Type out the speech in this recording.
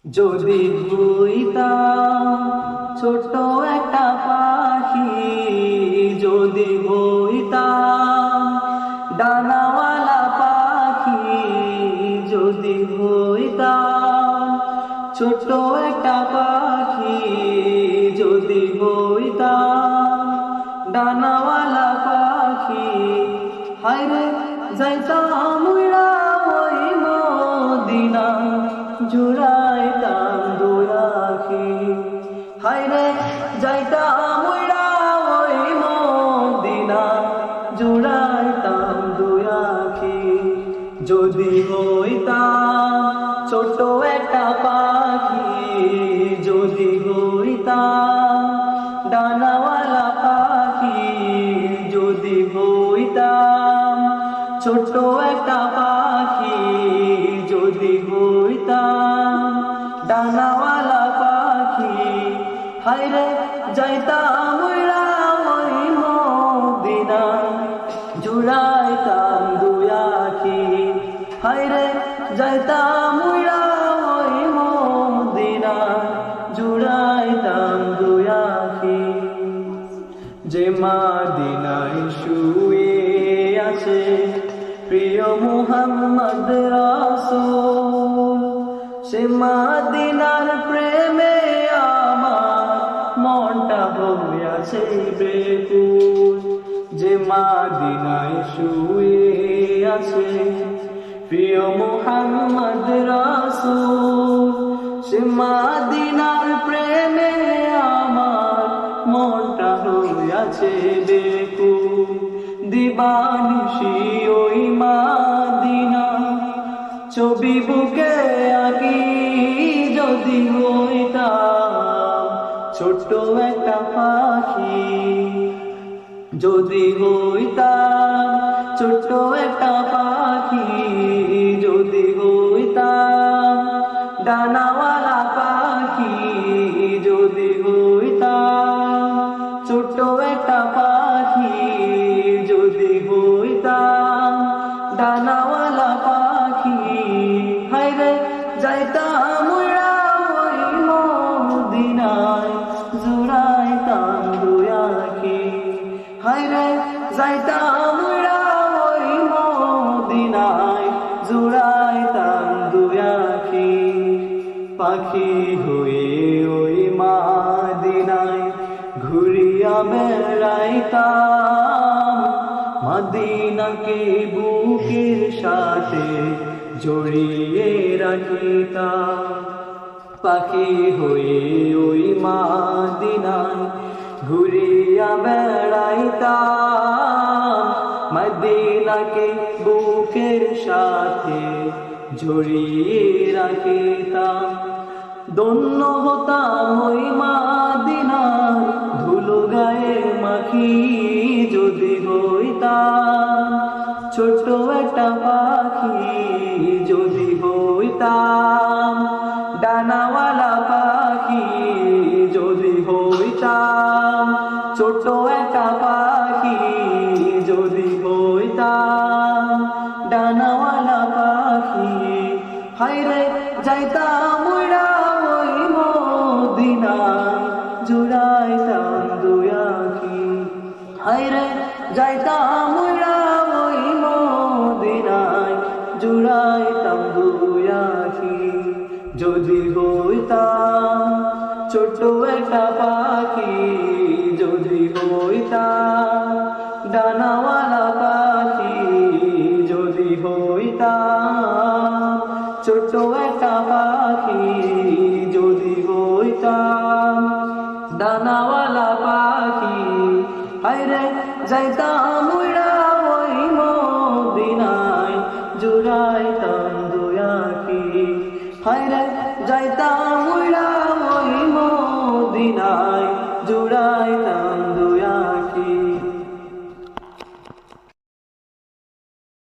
যদি হইতাম ছোট একটা পাখি, যদি হইতাম ডানাওয়ালা পাখি, যদি হইতাম ছোট একটা পাখি, যদি হইতাম ডানাওয়ালা পাখি, হায়রে যাইতাম উইড়া ওই মদিনা, জুড়াইতাম দুই আখি। হায়রে যাইতাম উইড়া ওই মদিনা, জুড়াইতাম দুই আখি। যদি হইতাম ছোট একটা পাখি, যদি হইতাম ডানাওয়ালা পাখি, যদি হইতাম ছোট একটা পাখি, যদি হইতাম ডানাওয়ালা পাখি, হায়রে যাইতাম উইড়া ওই মদিনা, জুড়াইতাম দুই আখি। হায়রে যাইতাম উইড়া ওই মদিনা, জুড়াইতাম দুই আখি। যে মদিনায় শুয়ে আছে প্রিয় মুহাম্মদ রাসূল, সে মদিনার প্রেমে আমার মনটা হইয়াছে বেকুল। যে মদিনায় শুয়ে আছে প্রিয় মুহাম্মদ রাসূল, সে মদিনার প্রেমে আমার মনটা হইয়াছে বেকুল। দিবানিশি ওই মদিনা ছবি বুকে আঁকি, যদি হইতাম ছোট্ট একটা পাখি, যদি হইতাম ছোট্ট একটা পাখি, যদি হইতাম ডানাওয়ালা পাখি, যদি হইতাম ছোট্ট একটা পাখি, যদি হইতাম ডানাওয়ালা পাখি, হায়রে যাইতাম উইড়া ওই মদিনায়, জুড়াইতাম দুই আখি। হায়রে যাইতাম উইড়া ওই মদিনায়, জুড়াইতাম দুই আখি। পাখি হয়ে ওই মদিনায় ঘুরিয়া বেড়াইতাম, মদিনাকে বুকের সাথে জড়িয়ে রাখিতাম। পাখি হয়ে ওই মদিনায় ঘুরিয়া বেড়াইতাম, মদিনাকে বুকের সাথে জড়িয়ে রাখিতাম। ধন্য হতাম ওই মদিনার ধুলো গায়ে মাখি, যদি হইতাম ছোট্ট একটা পাখি, যদি হইতাম ডানাওয়ালা পাখি, যদি হইতাম ছোট্ট একটা পাখি, যদি হইতাম ডানাওয়ালা পাখি, হায়রে যাইতাম উইড়া ওই মদিনায়, জুড়াইতাম দুই আখি। হায়রে যাইতাম উইড়া ওই মদিনায়, জুড়াইতাম দুই আখি। যদি হইতাম ছোট্ট একটা পাখি, যদি হইতাম ডানাওয়ালা পাখি, যদি হইতাম ছোট্ট একটা পাখি, যদি হইতাম ডানাওয়ালা পাখি, হায়রে যাইতাম উইড়া ওই মদিনায়, জুড়াইতাম দুই আখি। হায়রে যাইতাম উইড়া ওই মদিনায়, জুড়াইতাম